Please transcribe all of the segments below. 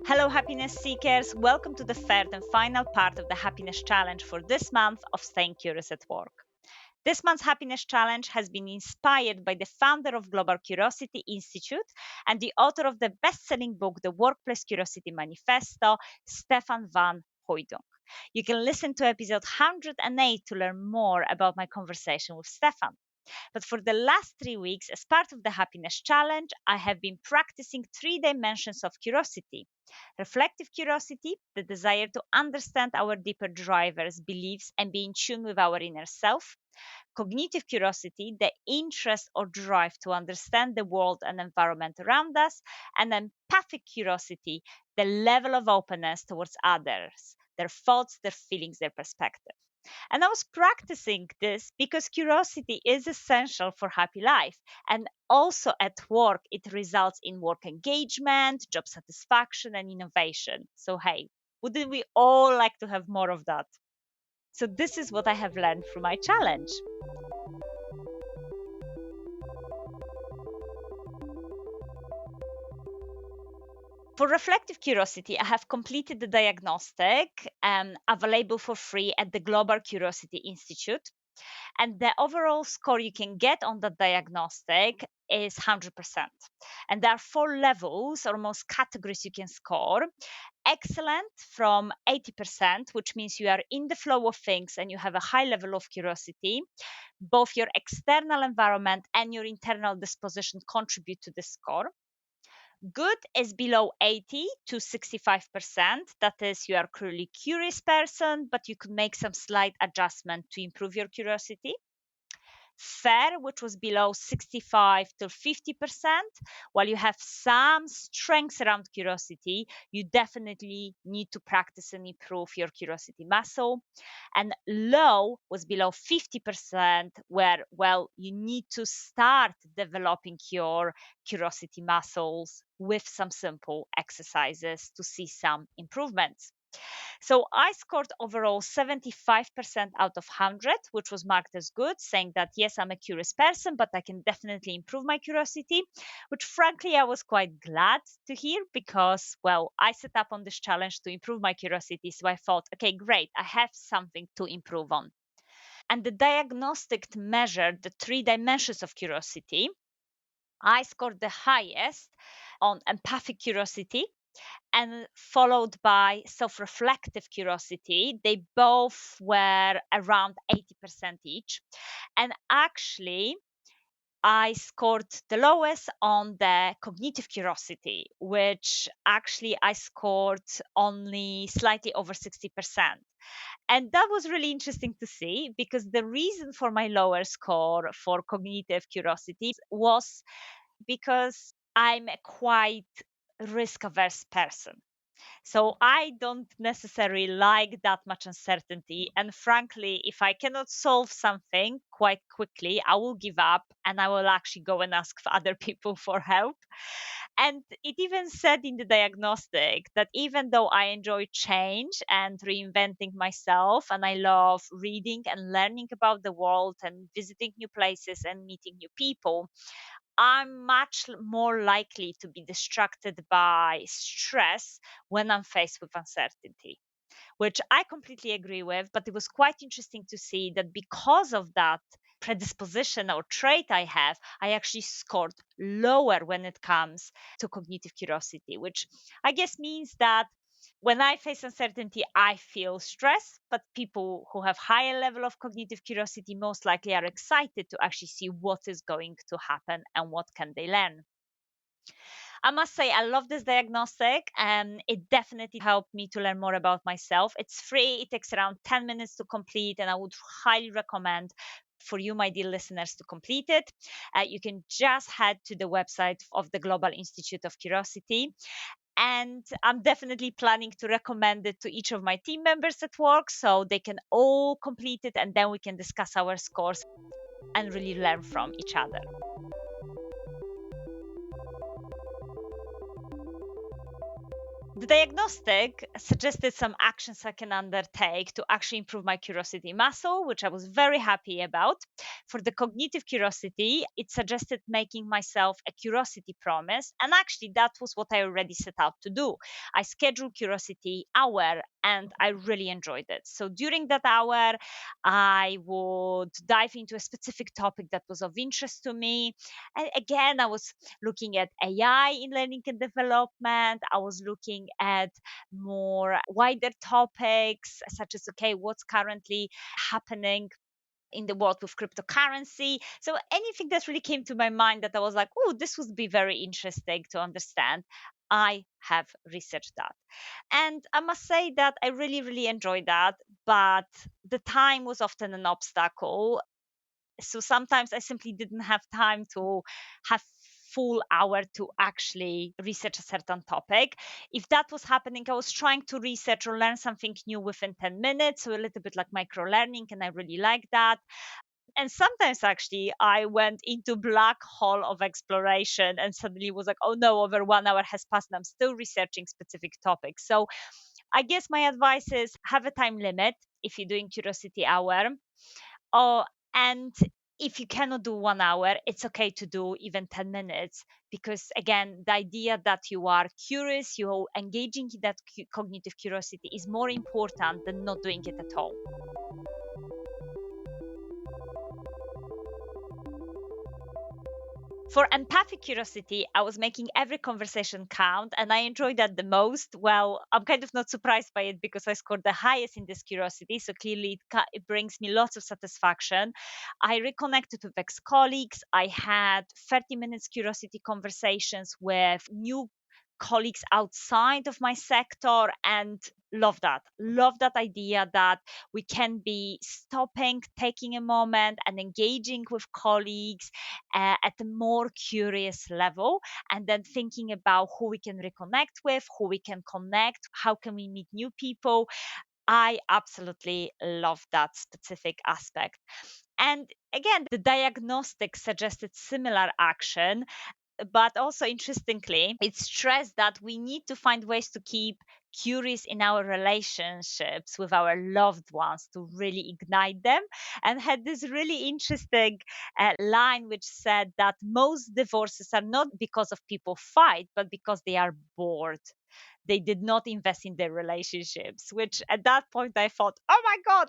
Hello, happiness seekers. Welcome to the third and final part of the happiness challenge for this month of Staying Curious at Work. This month's happiness challenge has been inspired by the founder of Global Curiosity Institute and the author of the best-selling book, The Workplace Curiosity Manifesto, Stefan van Hooydonk. You can listen to episode 108 to learn more about my conversation with Stefan. But for the last 3 weeks, as part of the happiness challenge, I have been practicing 3 dimensions of curiosity: reflective curiosity, the desire to understand our deeper drivers, beliefs, and be in tune with our inner self; cognitive curiosity, the interest or drive to understand the world and environment around us; and empathic curiosity, the level of openness towards others, their thoughts, their feelings, their perspective. And I was practicing this because curiosity is essential for happy life. And also at work, it results in work engagement, job satisfaction, and innovation. So, hey, wouldn't we all like to have more of that? So, this is what I have learned from my challenge. For reflective curiosity, I have completed the diagnostic available for free at the Global Curiosity Institute. And the overall score you can get on the diagnostic is 100%. And there are 4 levels, or most categories you can score. Excellent from 80%, which means you are in the flow of things and you have a high level of curiosity. Both your external environment and your internal disposition contribute to the score. Good is below 80 to 65%. That is, you are a truly curious person, but you could make some slight adjustment to improve your curiosity. Fair, which was below 65 to 50%. While you have some strengths around curiosity, you definitely need to practice and improve your curiosity muscle. And low was below 50%, where, well, you need to start developing your curiosity muscles with some simple exercises to see some improvements. So I scored overall 75% out of 100, which was marked as good, saying that yes, I'm a curious person, but I can definitely improve my curiosity, which frankly I was quite glad to hear because, well, I set up on this challenge to improve my curiosity. So I thought, okay, great, I have something to improve on. And the diagnostic measured the 3 dimensions of curiosity. I scored the highest on empathic curiosity, and followed by self-reflective curiosity. They both were around 80% each. And actually, I scored the lowest on the cognitive curiosity, which actually I scored only slightly over 60%. And that was really interesting to see because the reason for my lower score for cognitive curiosity was because I'm a quite risk averse person. So I don't necessarily like that much uncertainty. And frankly, if I cannot solve something quite quickly, I will give up and I will actually go and ask for other people for help. And it even said in the diagnostic that even though I enjoy change and reinventing myself, and I love reading and learning about the world and visiting new places and meeting new people, I'm much more likely to be distracted by stress when I'm faced with uncertainty, which I completely agree with. But it was quite interesting to see that because of that predisposition or trait I have, I actually scored lower when it comes to cognitive curiosity, which I guess means that when I face uncertainty, I feel stress, but people who have higher level of cognitive curiosity most likely are excited to actually see what is going to happen and what can they learn. I must say, I love this diagnostic and it definitely helped me to learn more about myself. It's free, it takes around 10 minutes to complete, and I would highly recommend for you, my dear listeners, to complete it. You can just head to the website of the Global Institute of Curiosity. And I'm definitely planning to recommend it to each of my team members at work so they can all complete it and then we can discuss our scores and really learn from each other. The diagnostic suggested some actions I can undertake to actually improve my curiosity muscle, which I was very happy about. For the cognitive curiosity, it suggested making myself a curiosity promise. And actually, that was what I already set out to do. I scheduled curiosity hour and I really enjoyed it. So during that hour, I would dive into a specific topic that was of interest to me. And again, I was looking at AI in learning and development. I was looking at more wider topics, such as, okay, what's currently happening in the world with cryptocurrency. So anything that really came to my mind that I was like, oh, this would be very interesting to understand. I have researched that. And I must say that I really, really enjoyed that. But the time was often an obstacle. So sometimes I simply didn't have time to have full hour to actually research a certain topic. If that was happening, I was trying to research or learn something new within 10 minutes, so a little bit like micro learning, and I really like that. And sometimes actually I went into black hole of exploration and suddenly was like, oh no, over 1 hour has passed and I'm still researching specific topics. So I guess my advice is have a time limit if you're doing curiosity hour. Oh, and if you cannot do 1 hour, it's okay to do even 10 minutes because, again, the idea that you are curious, you're engaging in that cognitive curiosity is more important than not doing it at all. For empathic curiosity, I was making every conversation count and I enjoyed that the most. Well, I'm kind of not surprised by it because I scored the highest in this curiosity. So clearly, it brings me lots of satisfaction. I reconnected with ex colleagues. I had 30 minutes curiosity conversations with new colleagues outside of my sector and love that idea that we can be stopping, taking a moment and engaging with colleagues at a more curious level, and then thinking about who we can reconnect with, who we can connect, how can we meet new people. I absolutely love that specific aspect. And again, the diagnostic suggested similar action, but also interestingly, it stressed that we need to find ways to keep curious in our relationships with our loved ones to really ignite them, and had this really interesting line which said that most divorces are not because of people fight but because they are bored. They did not invest in their relationships, which at that point I thought, oh my God,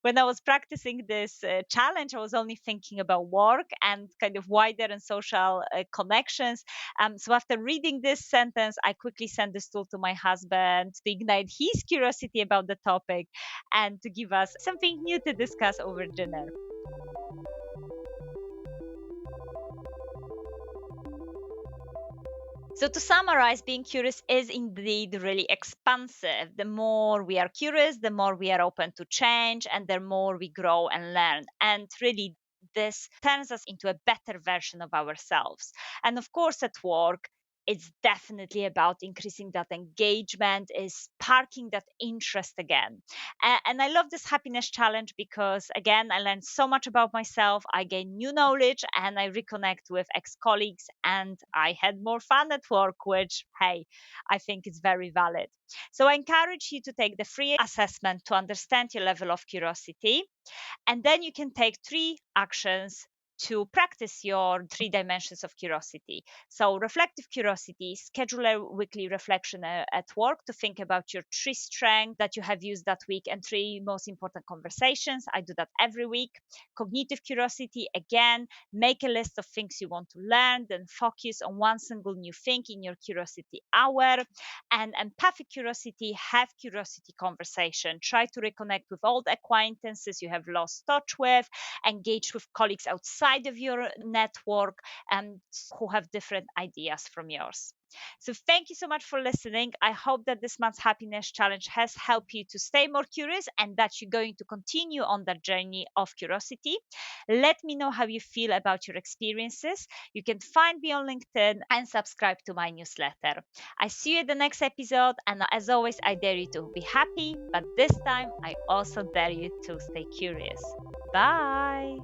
when I was practicing this challenge, I was only thinking about work and kind of wider and social connections. So after reading this sentence, I quickly sent this tool to my husband to ignite his curiosity about the topic and to give us something new to discuss over dinner. So, to summarize, being curious is indeed really expansive. The more we are curious, the more we are open to change, and the more we grow and learn. And really, this turns us into a better version of ourselves. And of course, at work, it's definitely about increasing that engagement, is sparking that interest again. And I love this happiness challenge because, again, I learned so much about myself. I gain new knowledge and I reconnect with ex colleagues and I had more fun at work, which, hey, I think is very valid. So I encourage you to take the free assessment to understand your level of curiosity. And then you can take 3 actions to practice your 3 dimensions of curiosity. So, reflective curiosity, schedule a weekly reflection at work to think about your 3 strengths that you have used that week and 3 most important conversations. I do that every week. Cognitive curiosity, again, make a list of things you want to learn, then focus on one single new thing in your curiosity hour. And empathic curiosity, have curiosity conversation. Try to reconnect with old acquaintances you have lost touch with, engage with colleagues outside of your network and who have different ideas from yours. So thank you so much for listening. I hope that this month's happiness challenge has helped you to stay more curious and that you're going to continue on that journey of curiosity. Let me know how you feel about your experiences. You can find me on LinkedIn and subscribe to my newsletter. I see you at the next episode, and as always, I dare you to be happy, but this time I also dare you to stay curious. Bye.